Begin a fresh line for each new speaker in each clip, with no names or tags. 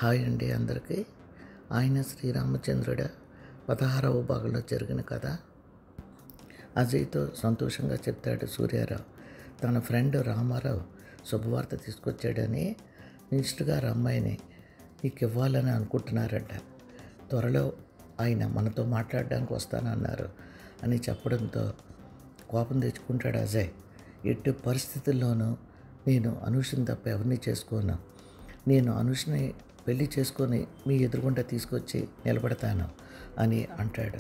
Hi అండి అందరికీ. ఆయన శ్రీరామచంద్రుడు 16వ భాగంలో జరిగిన కథ. అజయ్తో సంతోషంగా చెప్తాడు సూర్యారావు. తన ఫ్రెండ్ రామారావు శుభవార్త తీసుకొచ్చాడని మినిస్టర్ గారు అమ్మాయిని నీకు ఇవ్వాలని అనుకుంటున్నారట. త్వరలో ఆయన మనతో మాట్లాడడానికి వస్తానన్నారు అని చెప్పడంతో కోపం తెచ్చుకుంటాడు అజయ్. ఎట్టి పరిస్థితుల్లోనూ నేను అనూషని తప్ప ఎవరిని చేసుకోను. నేను అనూషని పెళ్లి చేసుకొని మీ ఎదురుగుండా తీసుకొచ్చి నిలబడతాను అని అంటాడు.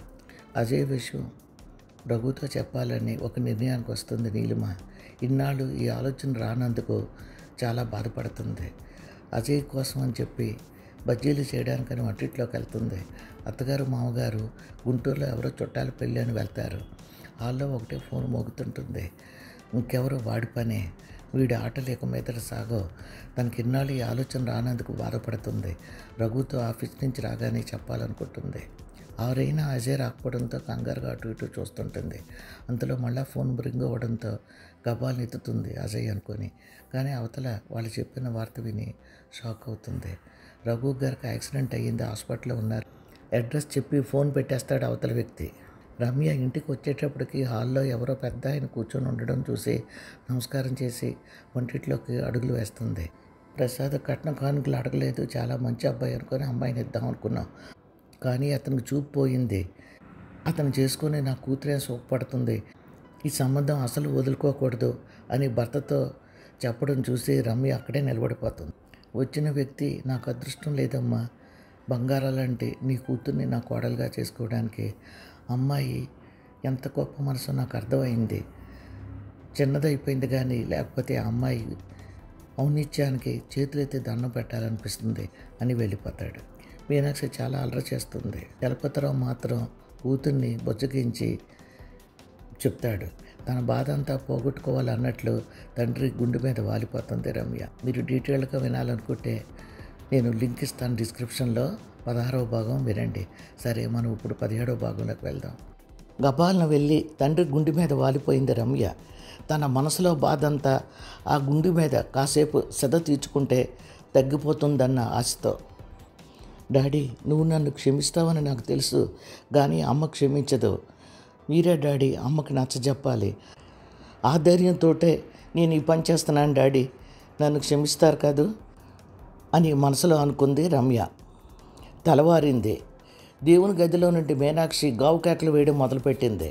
అజయ్ విషయం రఘుతో చెప్పాలని ఒక నిర్ణయానికి వస్తుంది నీలిమ. ఇన్నాళ్ళు ఈ ఆలోచన రానందుకు చాలా బాధపడుతుంది. అజయ్ కోసం అని చెప్పి బజ్జీలు చేయడానికని వంటిట్లోకి వెళ్తుంది. అత్తగారు మామగారు గుంటూరులో ఎవరో చుట్టాల పెళ్ళి అని వెళ్తారు. హాల్లో ఒకటే ఫోన్ మోగుతుంటుంది. ఇంకెవరో వాడి పనే. వీడి ఆటలు ఇక మీదట సాగో. తనకి ఇన్నాళ్ళు ఈ ఆలోచన రానందుకు బాధపడుతుంది. రఘుతో ఆఫీస్ నుంచి రాగానే చెప్పాలనుకుంటుంది. ఆరైనా అజయ్ రాకపోవడంతో కంగారుగా అటు ఇటు చూస్తుంటుంది. అంతలో మళ్ళీ ఫోన్ రింగ్ అవ్వడంతో గబాల్ని ఎత్తుతుంది అజయ్ అనుకొని. కానీ అవతల వాళ్ళు చెప్పిన వార్త విని షాక్ అవుతుంది. రఘు గారికి యాక్సిడెంట్ అయ్యింది, హాస్పిటల్లో ఉన్నారు. అడ్రస్ చెప్పి ఫోన్ పెట్టేస్తాడు అవతల వ్యక్తి. రమ్య ఇంటికి వచ్చేటప్పటికి హాల్లో ఎవరో పెద్ద ఆయన కూర్చొని ఉండడం చూసి నమస్కారం చేసి వంటిట్లోకి అడుగులు వేస్తుంది. ప్రసాద్ కట్నం కానుకలు అడగలేదు, చాలా మంచి అబ్బాయి అనుకొని అమ్మాయిని ఇద్దాం అనుకున్నాం. కానీ అతనికి చూపు పోయింది. అతను చేసుకొని నా కూతురే సుఖపడుతుంది. ఈ సంబంధం అసలు వదులుకోకూడదు అని భర్తతో చెప్పడం చూసి రమ్య అక్కడే నిలబడిపోతుంది. వచ్చిన వ్యక్తి నాకు అదృష్టం లేదమ్మా, బంగారాలంటే నీ కూతుర్ని నా కోడలుగా చేసుకోవడానికి. అమ్మాయి ఎంత గొప్ప మనసు నాకు అర్థమైంది. చిన్నదైపోయింది కానీ లేకపోతే ఆ అమ్మాయి ఔన్నిత్యానికి చేతులైతే దండం పెట్టాలనిపిస్తుంది అని వెళ్ళిపోతాడు. మీనాక్షి చాలా అలర చేస్తుంది. చలపతిరావు మాత్రం కూతుర్ని బొజ్జగించి చెప్తాడు. తన బాధ అంతా పోగొట్టుకోవాలన్నట్లు తండ్రి గుండె మీద వాలిపోతుంది రమ్య. మీరు డీటెయిల్గా వినాలనుకుంటే నేను లింక్ ఇస్తాను డిస్క్రిప్షన్లో. 16వ భాగం వినండి. సరే, మనం ఇప్పుడు 17వ భాగంలోకి వెళ్దాం. గబాలను వెళ్ళి తండ్రి గుండె మీద వాలిపోయింది రమ్య. తన మనసులో బాధ అంతా ఆ గుండె మీద కాసేపు సెద తీర్చుకుంటే తగ్గిపోతుందన్న ఆశతో. డాడీ, నువ్వు నన్ను క్షమిస్తావని నాకు తెలుసు, కానీ అమ్మ క్షమించదు. మీరే డాడీ అమ్మకి నచ్చజెప్పాలి. ఆ ధైర్యంతో నేను ఈ పని చేస్తున్నాను డాడీ, నన్ను క్షమిస్తారు కాదు అని మనసులో అనుకుంది రమ్య. తెల్లవారింది. దేవుని గదిలో నుండి మీనాక్షి గావు కేకలు వేయడం మొదలుపెట్టింది.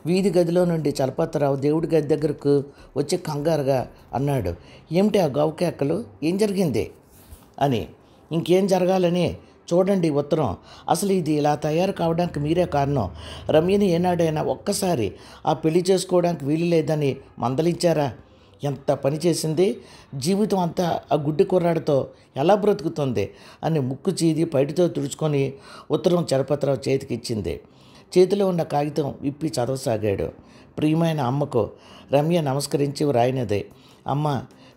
వీధి గదిలో నుండి చలపతిరావు దేవుడి గది దగ్గరకు వచ్చి కంగారుగా అన్నాడు, ఏమిటి ఆ గావు కేకలు, ఏం జరిగింది అని. ఇంకేం జరగాలని చూడండి ఉత్తరం. అసలు ఇది ఇలా తయారు కావడానికి మీరే కారణం. రమ్యని ఏనాడైనా ఒక్కసారి ఆ పెళ్లి చేసుకోవడానికి వీలు లేదని మందలించారా? ఎంత పని చేసింది, జీవితం అంతా ఆ గుడ్డి కుర్రాడితో ఎలా బ్రతుకుతుంది అని ముక్కు చీది పైటితో తుడుచుకొని ఉత్తరం చలపతిరావు చేతికి ఇచ్చింది. చేతిలో ఉన్న కాగితం విప్పి చదవసాగాడు. ప్రియమైన అమ్మకు. రమ్య నమస్కరించి వ్రాయినదే. అమ్మ,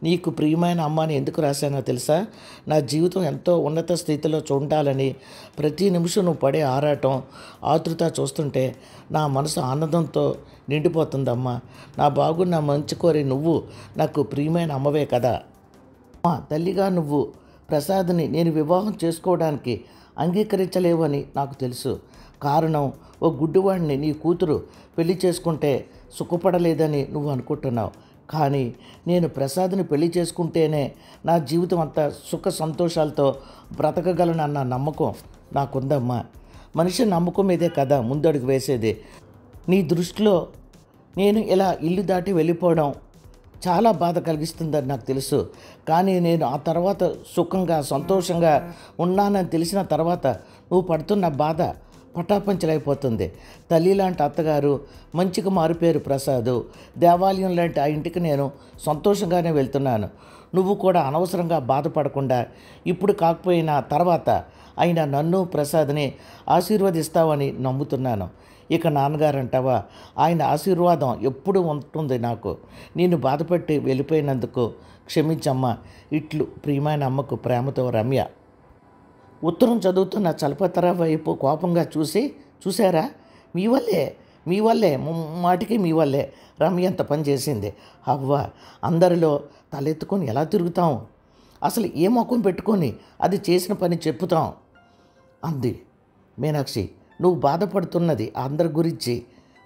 నీకు ప్రియమైన అమ్మ అని ఎందుకు రాశానో తెలుసా? నా జీవితం ఎంతో ఉన్నత స్థితిలో చూడాలని ప్రతి నిమిషం నువ్వు పడే ఆరాటం, ఆతృత చూస్తుంటే నా మనసు ఆనందంతో నిండిపోతుందమ్మా. నా నా మంచి కోరి నువ్వు నాకు ప్రియమైన అమ్మవే కదా. అమ్మా, తల్లిగా నువ్వు ప్రసాద్ని నేను వివాహం చేసుకోవడానికి అంగీకరించలేవని నాకు తెలుసు. కారణం, ఓ గుడ్డివాడిని నీ కూతురు పెళ్లి చేసుకుంటే సుఖపడలేదని నువ్వు అనుకుంటున్నావు. కానీ నేను ప్రసాద్ని పెళ్లి చేసుకుంటేనే నా జీవితం అంతా సుఖ సంతోషాలతో బ్రతకగలనన్న నమ్మకం నాకుందమ్మా. మనిషి నమ్మకం మీదే కదా ముందడుగు వేసేది. నీ దృష్టిలో నేను ఇలా ఇల్లు దాటి వెళ్ళిపోవడం చాలా బాధ కలిగిస్తుందని నాకు తెలుసు. కానీ నేను ఆ తర్వాత సుఖంగా సంతోషంగా ఉన్నానని తెలిసిన తర్వాత నువ్వు పడుతున్న బాధ పటాపంచలైపోతుంది. తల్లి లాంటి అత్తగారు, మంచిగా మారిపోయారు ప్రసాదు, దేవాలయం లాంటి ఆ ఇంటికి నేను సంతోషంగానే వెళ్తున్నాను. నువ్వు కూడా అనవసరంగా బాధపడకుండా ఇప్పుడు కాకపోయినా తర్వాత అయినా నన్ను ప్రసాద్ని ఆశీర్వదిస్తావని నమ్ముతున్నాను. ఇక నాన్నగారు అంటావా, ఆయన ఆశీర్వాదం ఎప్పుడు ఉంటుంది నాకు. నేను బాధపెట్టి వెళ్ళిపోయినందుకు క్షమించమ్మా. ఇట్లు ప్రియమైన అమ్మకు ప్రేమతో రమ్య. ఉత్తరం చదువుతున్న చలపతిరావు వైపు కోపంగా చూసారా, మీ వల్లే మాటికి మీ వల్లే రమ్య అంత పని చేసింది. అవ్వ, అందరిలో తలెత్తుకొని ఎలా తిరుగుతాం? అసలు ఏ ముఖం పెట్టుకొని అది చేసిన పని చెప్పుతాం అంది మీనాక్షి. నువ్వు బాధపడుతున్నది అందరి గురించి,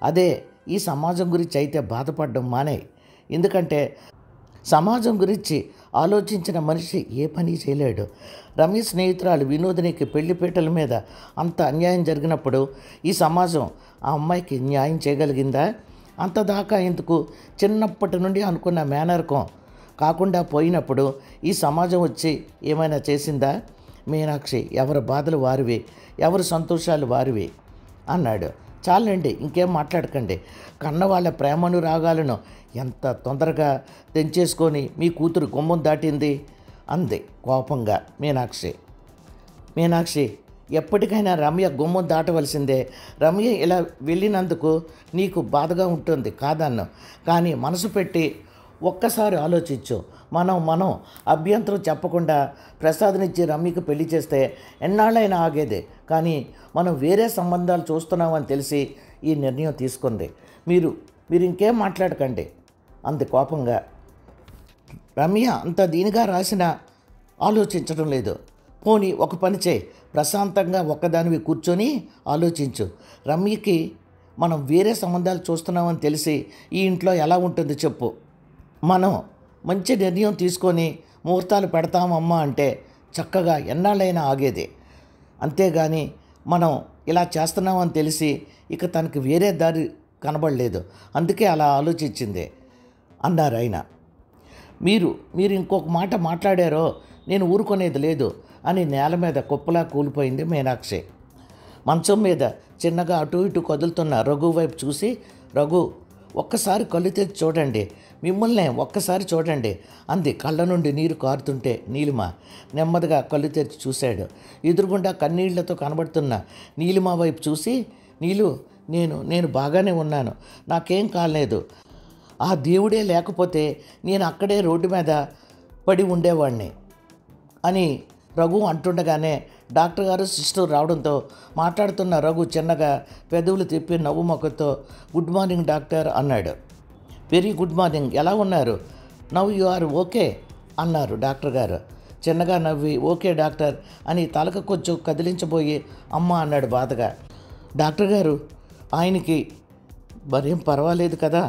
అదే ఈ సమాజం గురించి అయితే బాధపడడం మానే. ఎందుకంటే సమాజం గురించి ఆలోచించిన మనిషి ఏ పని చేయలేడు. రమేష్ స్నేహితురాలు వినోదినికి పెళ్లిపీటల మీద అంత అన్యాయం జరిగినప్పుడు ఈ సమాజం ఆ అమ్మాయికి న్యాయం చేయగలిగిందా? అంతదాకా ఎందుకు చిన్నప్పటి నుండి అనుకున్న మేనరకం కాకుండా పోయినప్పుడు ఈ సమాజం వచ్చి ఏమైనా చేసిందా? మీనాక్షి, ఎవరి బాధలు వారివి, ఎవరి సంతోషాలు వారివి అన్నాడు. చాలండి, ఇంకేం మాట్లాడకండి. కన్నవాళ్ళ ప్రేమనురాగాలను ఎంత తొందరగా తెంచేసుకొని మీ కూతురు గుమ్మం దాటింది అంది కోపంగా మీనాక్షి, ఎప్పటికైనా రమ్య గుమ్మం దాటవలసిందే. రమ్య ఇలా వెళ్ళినందుకు నీకు బాధగా ఉంటుంది కాదన్ను, కానీ మనసు పెట్టి ఒక్కసారి ఆలోచించు. మనం అభ్యంతరం చెప్పకుండా ప్రసాద్నిచ్చి రమ్యకు పెళ్లి చేస్తే ఎన్నాళ్ళైనా ఆగేదే. కానీ మనం వేరే సంబంధాలు చూస్తున్నామని తెలిసి ఈ నిర్ణయం తీసుకుంది. మీరు ఇంకేం మాట్లాడకండి అంది కోపంగా. రమ్య అంత దీనిగా రాసినా ఆలోచించడం లేదు. పోనీ ఒక పని చేయి, ప్రశాంతంగా ఒక్కదానివి కూర్చొని ఆలోచించు. రమ్యకి మనం వేరే సంబంధాలు చూస్తున్నామని తెలిసి ఈ ఇంట్లో ఎలా ఉంటుంది చెప్పు. మనం మంచి నిర్ణయం తీసుకొని ముహూర్తాలు పెడతామమ్మా అంటే చక్కగా ఎన్నాళ్ళైనా ఆగేది. అంతేగాని మనం ఇలా చేస్తున్నామని తెలిసి ఇక తనకి వేరే దారి కనబడలేదు, అందుకే అలా ఆలోచించింది అన్నారు ఆయన. మీరు ఇంకొక మాట మాట్లాడారో నేను ఊరుకునేది లేదు అని నేల మీద కుప్పలా కూలిపోయింది మీనాక్షి. మంచం మీద చిన్నగా అటు ఇటు కదులుతున్న రఘు వైపు చూసి, రఘు ఒక్కసారి కళ్ళు తెచ్చి చూడండి, మిమ్మల్నే ఒక్కసారి చూడండి అంది కళ్ళ నుండి నీరు కారుతుంటే. నీలిమ నెమ్మదిగా కళ్ళు తెరిచి చూశాడు. ఎదురుగుండా కన్నీళ్లతో కనబడుతున్న నీలిమ వైపు చూసి, నీలు, నేను బాగానే ఉన్నాను, నాకేం కాలేదు. ఆ దేవుడే లేకపోతే నేను అక్కడే రోడ్డు మీద పడి ఉండేవాడిని అని రఘు అంటుండగానే డాక్టర్ గారు సిస్టర్ రావడంతో మాట్లాడుతున్న రఘు చిన్నగా పెదవులు తిప్పి నవ్వు మొక్కతో, గుడ్ మార్నింగ్ డాక్టర్ అన్నాడు. వెరీ గుడ్ మార్నింగ్, ఎలా ఉన్నారు? నవ్ యు ఆర్ ఓకే అన్నారు డాక్టర్ గారు. చిన్నగా నవ్వి ఓకే డాక్టర్ అని తలకు కొంచెం కదిలించబోయి అమ్మ అన్నాడు బాధగా. డాక్టర్ గారు, ఆయనకి మరేం పర్వాలేదు కదా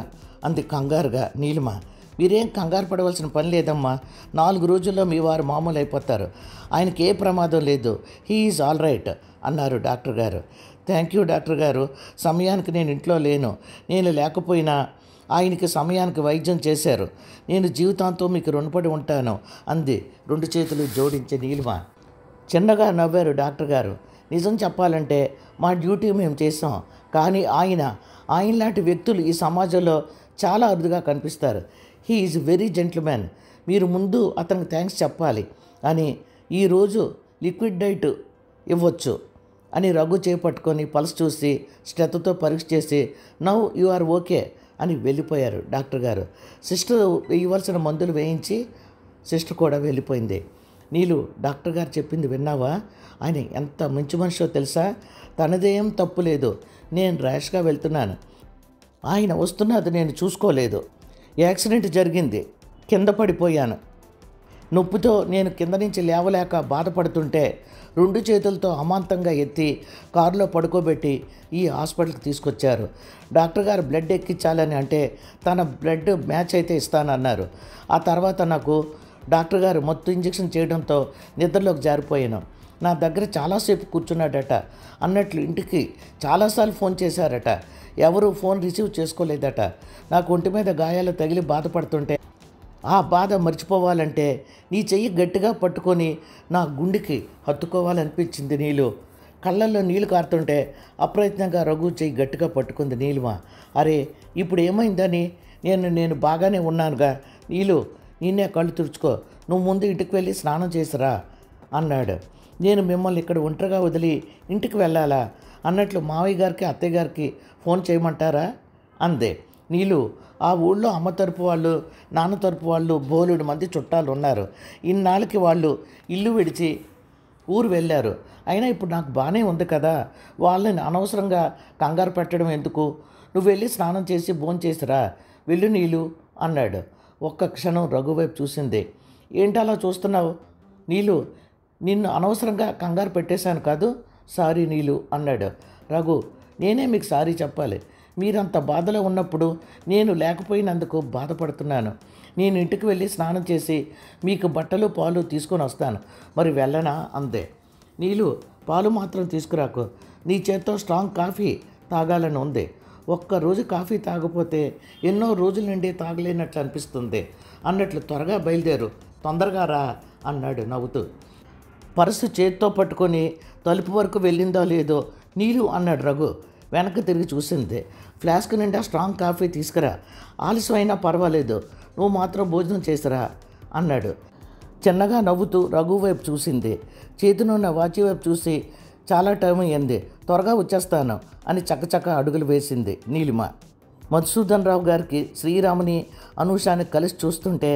అంది కంగారుగా నీలిమ. మీరేం కంగారు పడవలసిన పని లేదమ్మా, 4 రోజుల్లో మీ వారు మామూలు అయిపోతారు, ఆయనకి ఏ ప్రమాదం లేదు, హీ ఈజ్ ఆల్ రైట్ అన్నారు డాక్టర్ గారు. థ్యాంక్ యూ డాక్టర్ గారు, సమయానికి నేను ఇంట్లో లేను, నేను లేకపోయినా ఆయనకి సమయానికి వైద్యం చేశారు, నేను జీవితాంతం మీకు రుణపడి ఉంటాను అంది 2 చేతులు జోడించి నీలిమ. చిన్నగా నవ్వారు డాక్టర్ గారు. నిజం చెప్పాలంటే మా డ్యూటీ మేము చేసాం, కానీ ఆయనలాంటి వ్యక్తులు ఈ సమాజంలో చాలా అరుదుగా కనిపిస్తారు. హీ ఈజ్ వెరీ జెంటిల్మెన్, మీరు ముందు అతనికి థ్యాంక్స్ చెప్పాలి అని ఈరోజు లిక్విడ్ డైట్ ఇవ్వచ్చు అని రఘు చేపట్టుకొని పల్స్ చూసి శ్రద్ధతో పరీక్ష చేసి నవ్ యు ఆర్ ఓకే అని వెళ్ళిపోయారు డాక్టర్ గారు. సిస్టర్ ఇవ్వాల్సిన మందులు వేయించి సిస్టర్ కూడా వెళ్ళిపోయింది. నీలు, డాక్టర్ గారు చెప్పింది విన్నావా? ఆయన ఎంత మంచి మనిషో తెలుసా? తనదేం తప్పు లేదు, నేను ర్యాష్గా వెళ్తున్నాను, ఆయన వస్తున్నది నేను చూసుకోలేదు, యాక్సిడెంట్ జరిగింది, కింద పడిపోయాను, నొప్పితో నేను కింద నుంచి లేవలేక బాధపడుతుంటే 2 చేతులతో అమాంతంగా ఎత్తి కారులో పడుకోబెట్టి ఈ హాస్పిటల్కి తీసుకొచ్చారు. డాక్టర్ గారు బ్లడ్ ఎక్కించాలని అంటే తన బ్లడ్ మ్యాచ్ అయితే ఇస్తానన్నారు. ఆ తర్వాత నాకు డాక్టర్ గారు మొత్తం ఇంజెక్షన్ చేయడంతో నిద్రలోకి జారిపోయాను. నా దగ్గర చాలాసేపు కూర్చున్నాడట. అన్నట్లు ఇంటికి చాలాసార్లు ఫోన్ చేశారట, ఎవరు ఫోన్ రిసీవ్ చేసుకోలేదట. నాకు ఒంటి మీద గాయాలు తగిలి బాధపడుతుంటే ఆ బాధ మర్చిపోవాలంటే నీ చెయ్యి గట్టిగా పట్టుకొని నా గుండెకి హత్తుకోవాలనిపించింది. నీళ్ళు కళ్ళల్లో నీళ్లు కారుతుంటే అప్రయత్నంగా రఘు చెయ్యి గట్టిగా పట్టుకుంది నీలిమ. అరే, ఇప్పుడు ఏమైందని? నేను బాగానే ఉన్నానుగా. నీళ్ళు, నిన్నే కళ్ళు తుడుచుకో, నువ్వు ముందు ఇంటికి వెళ్ళి స్నానం చేసిరా అన్నాడు. నేను మిమ్మల్ని ఇక్కడ ఒంటరిగా వదిలి ఇంటికి వెళ్ళాలా అన్నట్లు మావయ్య గారికి అత్తయ్య గారికి ఫోన్ చేయమంటారా అందే. నీళ్ళు, ఆ ఊళ్ళో అమ్మ తరపు వాళ్ళు, నాన్న తరపు వాళ్ళు బోలెడు మంది చుట్టాలు ఉన్నారు. ఇన్నాళ్ళకి వాళ్ళు ఇల్లు విడిచి ఊరు వెళ్ళారు. అయినా ఇప్పుడు నాకు బాగానే ఉంది కదా, వాళ్ళని అనవసరంగా కంగారు పెట్టడం ఎందుకు? నువ్వు వెళ్ళి స్నానం చేసి భోంచేసిరా, వెళ్ళు నీళ్ళు అన్నాడు. ఒక్క క్షణం రఘు వైపు చూసింది. ఏంటి అలా చూస్తున్నావు? నీలు, నిన్ను అనవసరంగా కంగారు పెట్టేశాను కాదు. సారీ నీలు అన్నాడు. రఘు, నేనే మీకు సారీ చెప్పాలి. మీరంత బాధలో ఉన్నప్పుడు నేను లేకపోయినందుకు బాధపడుతున్నాను. నేను ఇంటికి వెళ్ళి స్నానం చేసి మీకు బట్టలు పాలు తీసుకొని వస్తాను. మరి వెళ్ళనా అందే. నీలు, పాలు మాత్రం తీసుకురాకు. నీ చేత్తో స్ట్రాంగ్ కాఫీ తాగాలని ఉంది. ఒక్కరోజు కాఫీ తాగపోతే ఎన్నో రోజుల నుండి తాగలేనట్లు అనిపిస్తుంది అన్నట్లు త్వరగా బయలుదేరు, తొందరగా రా అన్నాడు నవ్వుతూ. పర్సు చేత్తో పట్టుకొని తలుపు వరకు వెళ్ళిందో లేదో నీలు అన్నాడు రఘు. వెనక్కి తిరిగి చూసింది. ఫ్లాస్క్ నిండా స్ట్రాంగ్ కాఫీ తీసుకురా. ఆలస్యమైనా పర్వాలేదు, నువ్వు మాత్రం భోజనం చేసిరా అన్నాడు. చిన్నగా నవ్వుతూ రఘు వైపు చూసింది. చేతినున్న వాచి వైపు చూసి చాలా టైం అయింది, త్వరగా వచ్చేస్తాను అని చక్కచక్క అడుగులు వేసింది నీలిమ. మధుసూదన్ రావు గారికి శ్రీరాముని అనూషాని కలిసి చూస్తుంటే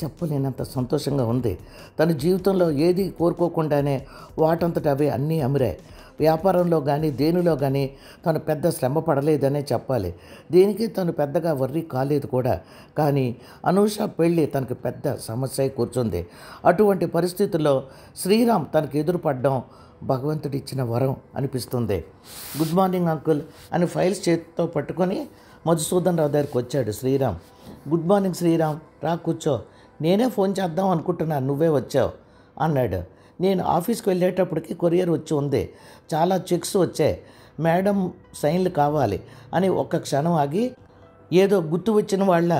చెప్పలేనంత సంతోషంగా ఉంది. తన జీవితంలో ఏది కోరుకోకుండానే వాటంతట అవే అన్నీ అమిరాయి. వ్యాపారంలో కానీ దేనిలో కానీ తను పెద్ద శ్రమ పడలేదనే చెప్పాలి. దేనికి తను పెద్దగా వర్రీ కాలేదు కూడా. కానీ అనూష పెళ్ళి తనకు పెద్ద సమస్య అయి కూర్చుంది. అటువంటి పరిస్థితుల్లో శ్రీరామ్ తనకు ఎదురుపడడం భగవంతుడిచ్చిన వరం అనిపిస్తుంది. గుడ్ మార్నింగ్ అంకుల్ అని ఫైల్స్ చేతితో పట్టుకొని మధుసూదన్ రావు దగ్గరికి వచ్చాడు శ్రీరామ్. గుడ్ మార్నింగ్ శ్రీరామ్, రా కూర్చో. నేనే ఫోన్ చేద్దాం అనుకుంటున్నాను, నువ్వే వచ్చావు అన్నాడు. నేను ఆఫీస్కి వెళ్ళేటప్పటికి కొరియర్ వచ్చి ఉంది. చాలా చెక్స్ వచ్చాయి, మేడం సైన్లు కావాలి అని ఒక్క క్షణం ఆగి, ఏదో గుర్తు వచ్చిన వాళ్ళ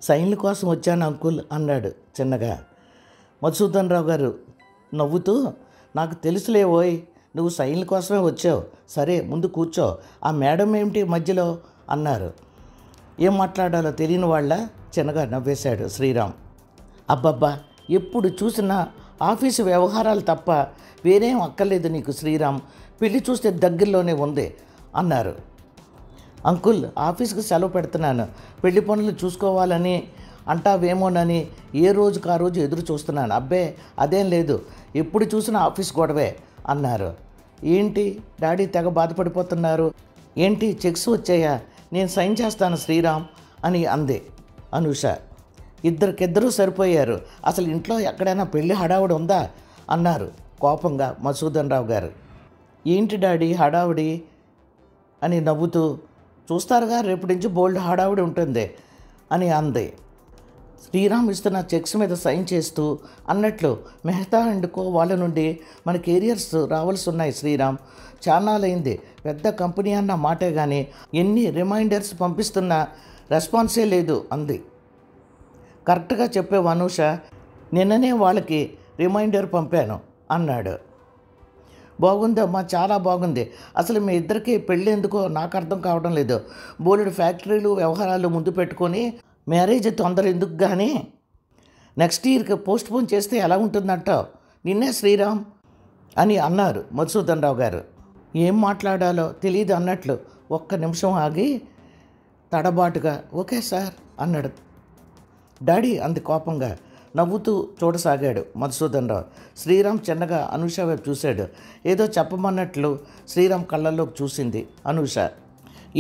సైన్ల కోసం వచ్చాను అంకుల్ అన్నాడు చిన్నగా. మధుసూదన్ రావు గారు నవ్వుతూ, నాకు తెలుసులేవోయ్, నువ్వు సైన్ల కోసమే వచ్చావు. సరే ముందు కూర్చో. ఆ మేడం ఏమిటి మధ్యలో అన్నారు. ఏం మాట్లాడాలో తెలియని వాళ్ళ చిన్నగా నవ్వేశాడు శ్రీరామ్. అబ్బబ్బా, ఎప్పుడు చూసినా ఆఫీసు వ్యవహారాలు తప్ప వేరేం అక్కర్లేదు నీకు శ్రీరామ్. పెళ్లి చూస్తే దగ్గరలోనే ఉంది అన్నారు. అంకుల్, ఆఫీస్కి సెలవు పెడుతున్నాను, పెళ్లి పనులు చూసుకోవాలని అంటావేమోనని ఏ రోజుకు ఆ రోజు ఎదురు చూస్తున్నాను. అబ్బే అదేం లేదు, ఎప్పుడు చూసినా ఆఫీస్ గొడవే అన్నారు. ఏంటి డాడీ తెగ బాధపడిపోతున్నారు? ఏంటి చెక్స్ వచ్చాయా? నేను సైన్ చేస్తాను శ్రీరామ్ అని అంది అనూష. ఇద్దరికిద్దరూ సరిపోయారు. అసలు ఇంట్లో ఎక్కడైనా పెళ్లి హడావుడి ఉందా అన్నారు కోపంగా మధుసూదన్ రావు గారు. ఏంటి డాడీ హడావుడి అని నవ్వుతూ, చూస్తారుగా రేపటి నుంచి బోల్డ్ హడావుడి ఉంటుంది అని అంది. శ్రీరామ్ ఇస్తున్న చెక్స్ మీద సైన్ చేస్తూ అన్నట్లు, మెహతా అండ్ కో వాళ్ళ నుండి మన కెరియర్స్ రావాల్సి ఉన్నాయి శ్రీరామ్. చాలాలైంది, పెద్ద కంపెనీ అన్న మాటే కానీ ఎన్ని రిమైండర్స్ పంపిస్తున్నా రెస్పాన్సే లేదు అంది. కరెక్ట్గా చెప్పావు అనూష, నిన్ననే వాళ్ళకి రిమైండర్ పంపాను అన్నాడు. బాగుందమ్మా, చాలా బాగుంది. అసలు మీ ఇద్దరికి పెళ్ళి ఎందుకో నాకు అర్థం కావడం లేదు. బోలెడు ఫ్యాక్టరీలు వ్యవహారాలు ముందు పెట్టుకొని మ్యారేజ్ తొందర ఎందుకు కానీ నెక్స్ట్ ఇయర్కి పోస్ట్ పోన్ చేస్తే ఎలా ఉంటుందంటావు? నిన్నే శ్రీరామ్ అని అన్నారు మధుసూదన్ రావు గారు. ఏం మాట్లాడాలో తెలియదు అన్నట్లు ఒక్క నిమిషం ఆగి తడబాటుగా ఓకే సార్ అన్నాడు. డాడీ అంది కోపంగా. నవ్వుతూ చూడసాగాడు మధుసూదన్ రావు. శ్రీరామ్ చిన్నగా అనూష వైపు చూశాడు. ఏదో చెప్పమన్నట్లు శ్రీరామ్ కళ్ళల్లోకి చూసింది అనూష.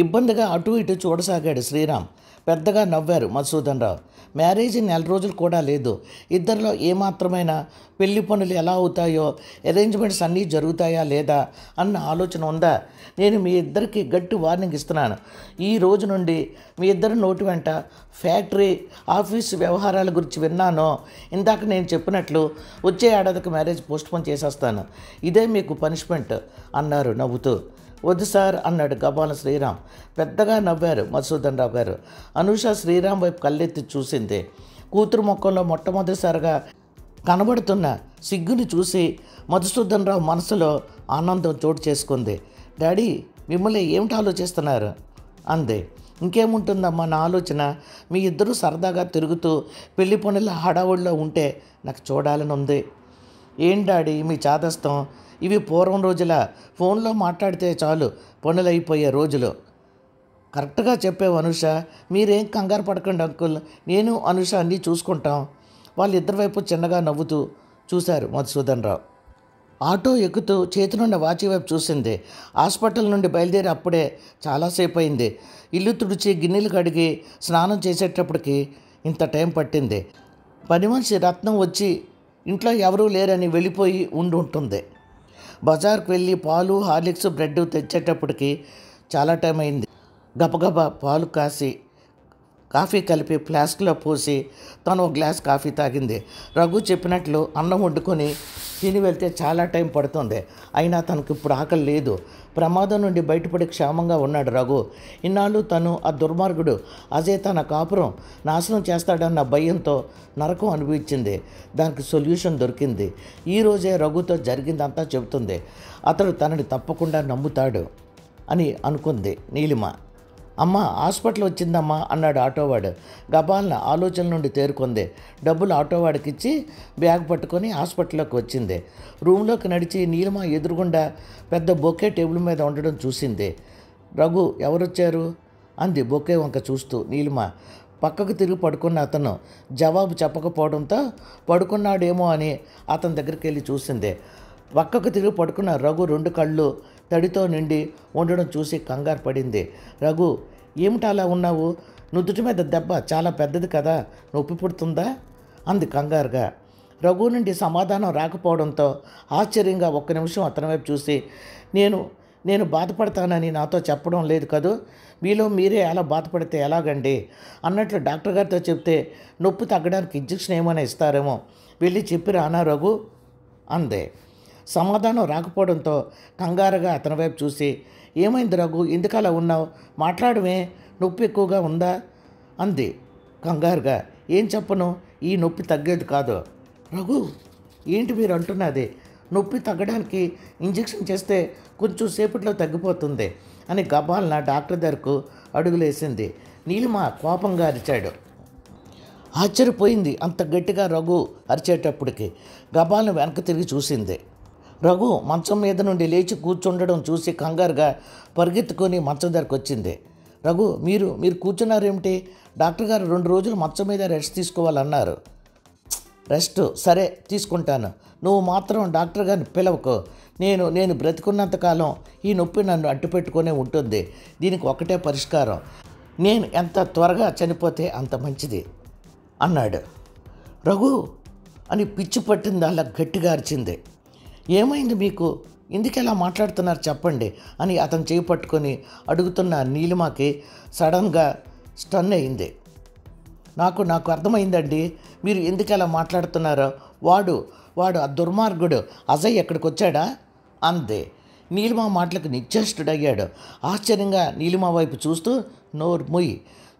ఇబ్బందిగా అటు ఇటు చూడసాగాడు శ్రీరామ్. పెద్దగా నవ్వారు మధుసూదన్ రావు. మ్యారేజ్ 4 రోజులు కూడా లేదు. ఇద్దరిలో ఏమాత్రమైనా పెళ్లి పనులు ఎలా అవుతాయో, అరేంజ్మెంట్స్ అన్నీ జరుగుతాయా లేదా అన్న ఆలోచన ఉందా? నేను మీ ఇద్దరికి గట్టి వార్నింగ్ ఇస్తున్నాను. ఈ రోజు నుండి మీ ఇద్దరి నోటి వెంట ఫ్యాక్టరీ ఆఫీస్ వ్యవహారాల గురించి విన్నానో, ఇందాక నేను చెప్పినట్లు వచ్చే ఏడాదికి మ్యారేజ్ పోస్ట్పోన్ చేసేస్తాను. ఇదే మీకు పనిష్మెంట్ అన్నారు నవ్వుతూ. వద్దు సార్ అన్నాడు గబాల శ్రీరామ్. పెద్దగా నవ్వారు మధుసూదన్ రావు గారు. అనూష శ్రీరామ్ వైపు కళ్ళెత్తి చూసింది. కూతురు ముఖంలో మొట్టమొదటిసారిగా కనబడుతున్న సిగ్గుని చూసి మధుసూదన్ రావు మనసులో ఆనందం చోటు చేసుకుంది. డాడీ, మిమ్మల్ని ఏమిటి ఆలోచిస్తున్నారు అంది. ఇంకేముంటుందమ్మా నా ఆలోచన, మీ ఇద్దరూ సరదాగా తిరుగుతూ పెళ్లి పనుల హడావుడిలో ఉంటే నాకు చూడాలని ఉంది. ఏం డాడీ మీ చాదస్తం? ఇవి పూర్వం రోజుల ఫోన్లో మాట్లాడితే చాలు పనులు అయిపోయే రోజులు. కరెక్ట్గా చెప్పావు అనూష. మీరేం కంగారు పడకండి అంకుల్, నేను అనూష అన్నీ చూసుకుంటాం. వాళ్ళిద్దరి వైపు చిన్నగా నవ్వుతూ చూశారు మధుసూదన్ రావు. ఆటో ఎక్కుతూ చేతినున్న వాచి వైపు చూసింది. హాస్పిటల్ నుండి బయలుదేరి అప్పుడే చాలాసేపు అయింది. ఇల్లు తుడిచి గిన్నెలు కడిగి స్నానం చేసేటప్పటికి ఇంత టైం పట్టింది. పని మనిషి రత్నం వచ్చి ఇంట్లో ఎవరూ లేరని వెళ్ళిపోయి ఉంటుంది. బజార్కు వెళ్ళి పాలు, హార్లిక్స్, బ్రెడ్ తెచ్చేటప్పటికి చాలా టైం అయింది. గబగబా పాలు కాసి కాఫీ కలిపి ఫ్లాస్క్లో పోసి తను ఒక గ్లాస్ కాఫీ తాగింది. రఘు చెప్పినట్లు అన్నం వండుకొని తిని వెళ్తే చాలా టైం పడుతుంది. అయినా తనకు ఇప్పుడు ఆకలి లేదు. ప్రమాదం నుండి బయటపడి క్షేమంగా ఉన్నాడు రఘు. ఇన్నాళ్ళు తను ఆ దుర్మార్గుడు అజయ్ తన కాపురం నాశనం చేస్తాడన్న భయంతో నరకం అనిపించింది. దానికి సొల్యూషన్ దొరికింది. ఈరోజే రఘుతో జరిగిందంతా చెబుతుంది. అతడు తనని తప్పకుండా నమ్ముతాడు అని అనుకుంది నీలిమ. అమ్మ, హాస్పిటల్ వచ్చిందమ్మా అన్నాడు ఆటోవాడు. గబాల్న ఆలోచన నుండి తేరుకుంది. డబ్బులు ఆటోవాడికి ఇచ్చి బ్యాగ్ పట్టుకొని హాస్పిటల్లోకి వచ్చింది. రూమ్లోకి నడిచి నీలిమ ఎదురుగుండా పెద్ద బొకే టేబుల్ మీద ఉండడం చూసింది. రఘు, ఎవరొచ్చారు అంది బొకే వంక చూస్తూ. నీలిమ పక్కకు తిరిగి పడుకున్న అతను జవాబు చెప్పకపోవడంతో పడుకున్నాడేమో అని అతని దగ్గరికి వెళ్ళి చూసింది. పక్కకు తిరిగి పడుకున్న రఘు 2 కళ్ళు తడితో నిండి ఉండడం చూసి కంగారు పడింది. రఘు, ఏమిటి అలా ఉన్నావు? నుదుటి మీద దెబ్బ చాలా పెద్దది కదా, నొప్పి పుడుతుందా అంది కంగారుగా. రఘు నుండి సమాధానం రాకపోవడంతో ఆశ్చర్యంగా 1 నిమిషం అతని వైపు చూసి, నేను బాధపడతానని నాతో చెప్పడం లేదు కదూ, మీలో మీరే అలా బాధపడితే ఎలాగండి అన్నట్లు డాక్టర్ గారితో చెప్తే నొప్పి తగ్గడానికి ఇంజెక్షన్ ఏమైనా ఇస్తారేమో, వెళ్ళి చెప్పి రానా రఘు అందే. సమాధానం రాకపోవడంతో కంగారుగా అతని వైపు చూసి, ఏమైంది రఘు, ఎందుకు అలా ఉన్నావు, మాట్లాడమే, నొప్పి ఎక్కువగా ఉందా అంది కంగారుగా. ఏం చెప్పను, ఈ నొప్పి తగ్గేది కాదు. రఘు, ఏంటి మీరు అంటున్నది? నొప్పి తగ్గడానికి ఇంజెక్షన్ చేస్తే కొంచెం సేపట్లో తగ్గిపోతుంది అని గబాల్న డాక్టర్ దగ్గరకు అడుగులేసింది. నీలిమ కోపంగా అరిచాడు. ఆశ్చర్యపోయింది అంత గట్టిగా రఘు అరిచేటప్పటికి. గబాల్ను వెనక్కి తిరిగి చూసింది. రఘు మంచం మీద నుండి లేచి కూర్చుండడం చూసి కంగారుగా పరిగెత్తుకొని మంచం దగ్గరకు వచ్చింది. రఘు, మీరు కూర్చున్నారేమిటి? డాక్టర్ గారు 2 రోజులు మంచం మీద రెస్ట్ తీసుకోవాలన్నారు. రెస్ట్ సరే తీసుకుంటాను, నువ్వు మాత్రం డాక్టర్ గారిని పిలవకు. నేను బ్రతికున్నంతకాలం ఈ నొప్పి నన్ను అడ్డుపెట్టుకునే ఉంటుంది. దీనికి ఒకటే పరిష్కారం, నేను ఎంత త్వరగా చనిపోతే అంత మంచిది అన్నాడు. రఘు అని పిచ్చి పట్టింది, అలా గట్టిగా అరిచింది. ఏమైంది మీకు, ఎందుకు ఎలా మాట్లాడుతున్నారు చెప్పండి అని అతను చేయి పట్టుకొని అడుగుతున్న నీలిమకి సడన్గా స్టన్ అయింది. నాకు అర్థమైందండి, మీరు ఎందుకు ఎలా మాట్లాడుతున్నారో. వాడు ఆ దుర్మార్గుడు అజయ్ ఎక్కడికి వచ్చాడా అంది. నీలిమ మాటలకు నిశ్చేష్టుడయ్యాడు. ఆశ్చర్యంగా నీలిమ వైపు చూస్తూ, నోరు ముయ్,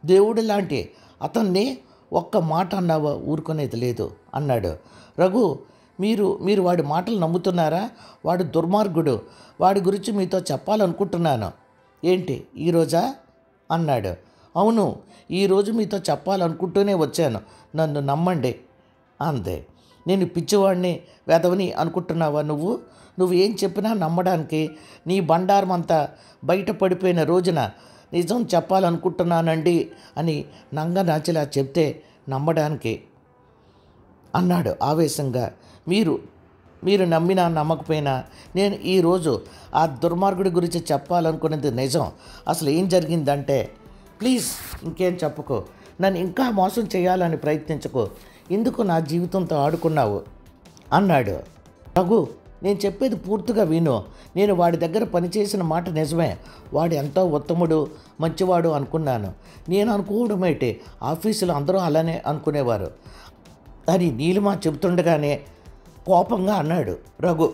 దేవుడు లాంటి అతన్ని ఒక్క మాట అన్నావా, ఊరుకునేది లేదు అన్నాడు. రఘు, మీరు వాడి మాటలు నమ్ముతున్నారా? వాడు దుర్మార్గుడు, వాడి గురించి మీతో చెప్పాలనుకుంటున్నాను. ఏంటి ఈరోజా అన్నాడు. అవును, ఈరోజు మీతో చెప్పాలనుకుంటూనే వచ్చాను, నన్ను నమ్మండి అందే. నేను పిచ్చివాడిని, వెధవని అనుకుంటున్నావా నువ్వు ఏం చెప్పినా నమ్మడానికి? నీ బండారం అంతా బయట పడిపోయిన రోజున నిజం చెప్పాలనుకుంటున్నానండి అని నంగనాచిలా చెప్తే నమ్మడానికి అన్నాడు ఆవేశంగా. మీరు నమ్మినా నమ్మకపోయినా నేను ఈరోజు ఆ దుర్మార్గుడి గురించి చెప్పాలనుకునేది నిజం. అసలు ఏం జరిగిందంటే, ప్లీజ్ ఇంకేం చెప్పుకో, నన్ను ఇంకా మోసం చేయాలని ప్రయత్నించుకో, ఎందుకు నా జీవితంతో ఆడుకున్నావు అన్నాడు. రఘు, నేను చెప్పేది పూర్తిగా విను. నేను వాడి దగ్గర పనిచేసిన మాట నిజమే. వాడు ఎంతో ఉత్తముడు, మంచివాడు అనుకున్నాను. నేను అనుకోవడమేంటి, ఆఫీసులో అందరూ అలానే అనుకునేవారు అని నీలిమ చెబుతుండగానే కోపంగా అన్నాడు రఘు.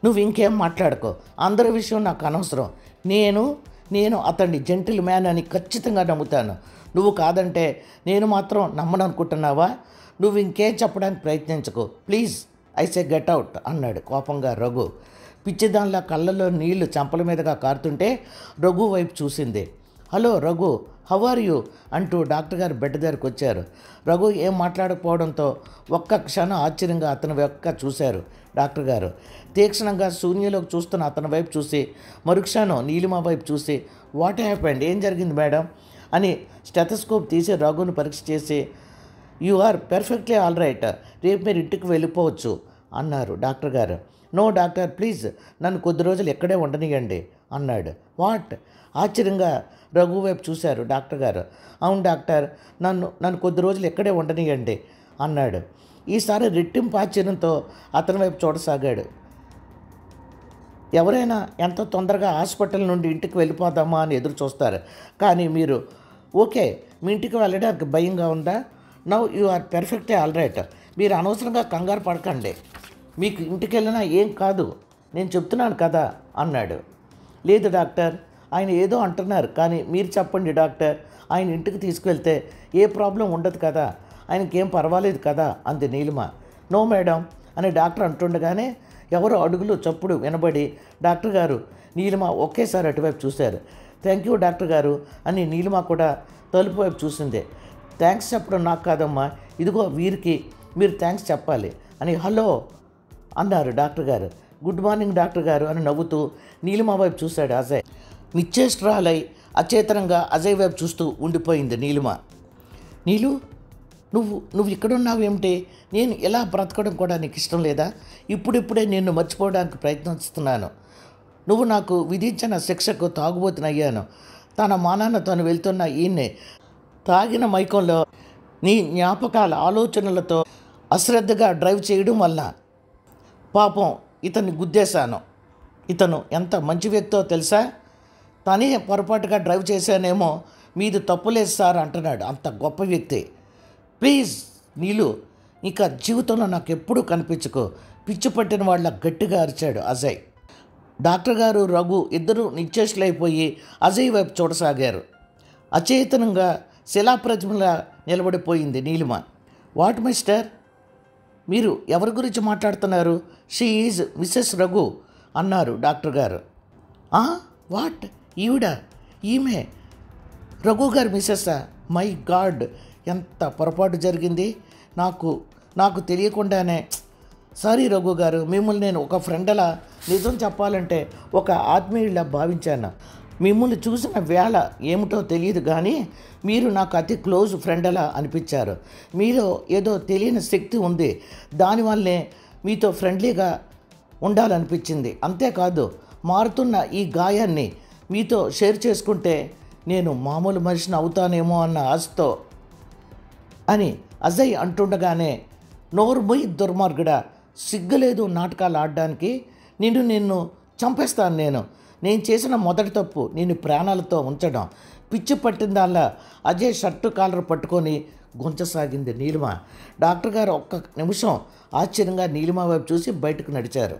నువ్వు ఇంకేం మాట్లాడుకో, అందరి విషయం నాకు అనవసరం. నేను అతన్ని జెంటిల్ మ్యాన్ అని ఖచ్చితంగా నమ్ముతాను. నువ్వు కాదంటే నేను మాత్రం నమ్మననుకుంటున్నావా? నువ్వు ఇంకేం చెప్పడానికి ప్రయత్నించకు, please I say get out అన్నాడు కోపంగా రఘు. పిచ్చిదానిలా కళ్ళలో నీళ్లు చెంపల మీదుగా కారుతుంటే రఘు వైపు చూసింది. Hello Raghu, how are you అంటూ డాక్టర్ గారు బెడ్ దగ్గరకు వచ్చారు. రఘు ఏం మాట్లాడకపోవడంతో ఒక్క క్షణం ఆశ్చర్యంగా అతని వైపు చూశారు డాక్టర్ గారు. తీక్షణంగా శూన్యంలోకి చూస్తున్న అతని వైపు చూసి మరుక్షణం నీలిమ వైపు చూసి, వాట్ హ్యాపెండ్, ఏం జరిగింది మేడం అని స్టెథోస్కోప్ తీసి రఘుని పరీక్ష చేసి, you are perfectly all right, రేపు మీరు ఇంటికి వెళ్ళిపోవచ్చు అన్నారు డాక్టర్ గారు. నో డాక్టర్, ప్లీజ్ నన్ను కొద్ది రోజులు ఎక్కడే ఉండనియండి అన్నాడు. వాట్? ఆశ్చర్యంగా రఘు వైపు చూశారు డాక్టర్ గారు. అవును డాక్టర్, నన్ను కొద్ది రోజులు ఎక్కడే ఉండనియండి అన్నాడు. ఈసారి రెట్టింపు ఆశ్చర్యంతో అతని వైపు చూడసాగాడు. ఎవరైనా ఎంత తొందరగా హాస్పిటల్ నుండి ఇంటికి వెళ్ళిపోదామా అని ఎదురు చూస్తారు, కానీ మీరు ఓకే, మీ ఇంటికి వెళ్ళడానికి భయంగా ఉందా? Now you are perfectly all right. మీరు అనవసరంగా కంగారు పడకండి, మీకు ఇంటికి వెళ్ళినా ఏం కాదు, నేను చెప్తున్నాను కదా అన్నాడు. లేదు డాక్టర్, ఆయన ఏదో అంటున్నారు, కానీ మీరు చెప్పండి డాక్టర్, ఆయన ఇంటికి తీసుకువెళ్తే ఏ ప్రాబ్లం ఉండదు కదా, ఆయనకేం పర్వాలేదు కదా అంది నీలిమ. నో మేడం అని డాక్టర్ అంటుండగానే ఎవరో అడుగులు చప్పుడు వినబడి డాక్టర్ గారు, నీలిమ ఒకేసారి అటువైపు చూశారు. థ్యాంక్ యూ డాక్టర్ గారు అని నీలిమ కూడా తలుపు వైపు చూసిందే. థ్యాంక్స్ చెప్పడం నాకు కాదమ్మా, ఇదిగో వీరికి మీరు థ్యాంక్స్ చెప్పాలి అని హలో అన్నారు డాక్టర్ గారు. గుడ్ మార్నింగ్ డాక్టర్ గారు అని నవ్వుతూ నీలిమ వైపు చూశాడు అజయ్. నిశ్చేష్టురాలై అచేతనంగా అజయ్ వైపు చూస్తూ ఉండిపోయింది నీలిమ. నీలు, నువ్వు ఇక్కడున్నావేమిటి? నేను ఇలా బ్రతకడం కూడా నీకు ఇష్టం లేదా? ఇప్పుడిప్పుడే నిన్ను మర్చిపోవడానికి ప్రయత్నిస్తున్నాను. నువ్వు నాకు విధించిన శిక్షకు తాగుబోతునయ్యాను. తన మానాన్న తను వెళ్తున్న ఈయన్నే తాగిన మైకంలో నీ జ్ఞాపకాల ఆలోచనలతో అశ్రద్ధగా డ్రైవ్ చేయడం వల్ల పాపం ఇతన్ని గుద్దేశాను. ఇతను ఎంత మంచి వ్యక్తో తెలుసా? తనే పొరపాటుగా డ్రైవ్ చేశానేమో, మీది తప్పులేదు సార్ అంటున్నాడు. అంత గొప్ప వ్యక్తి. ప్లీజ్ నీలు, ఇక జీవితంలో నాకు ఎప్పుడూ కనిపించుకో, పిచ్చి పట్టిన వాళ్ళ గట్టిగా అరిచాడు అజయ్. డాక్టర్ గారు రఘు ఇద్దరూ నిశ్చేష్లైపోయి అజయ్ వైపు చూడసాగారు. అచేతనంగా శిలాప్రతిమలా నిలబడిపోయింది నీలిమ. వాట్ మిస్టర్, మీరు ఎవరి గురించి మాట్లాడుతున్నారు? షీ ఈజ్ మిస్సెస్ రఘు అన్నారు డాక్టర్ గారు. వాట్, ఈమె రఘు గారు మిస్సెస్సా? మై గాడ్, ఎంత పొరపాటు జరిగింది. నాకు తెలియకుండానే. సారీ రఘు గారు, మిమ్మల్ని నేను ఒక ఫ్రెండ్లా, నిజం చెప్పాలంటే ఒక ఆత్మీయులా భావించాను. మిమ్మల్ని చూసిన వేళ ఏమిటో తెలియదు, కానీ మీరు నాకు అతి క్లోజ్ ఫ్రెండ్లా అనిపించారు. మీలో ఏదో తెలియని శక్తి ఉంది, దానివల్లే మీతో ఫ్రెండ్లీగా ఉండాలనిపించింది. అంతేకాదు, మారుతున్న ఈ గాయాన్ని మీతో షేర్ చేసుకుంటే నేను మామూలు మనిషిని అవుతానేమో అన్న ఆశతో అని అజయ్ అంటుండగానే, నోరు మొయ్ దుర్మార్గుడా, సిగ్గులేదు నాటకాలు ఆడడానికి? నిన్ను చంపేస్తాను. నేను చేసిన మొదటి తప్పు నిన్ను ప్రాణాలతో ఉంచడం. పిచ్చి పట్టిందల్లా అజయ్ షర్టు కాలర్ పట్టుకొని గుంచసాగింది నీలిమ. డాక్టర్ గారు ఒక్క నిమిషం ఆశ్చర్యంగా నీలిమ వైపు చూసి బయటకు నడిచారు.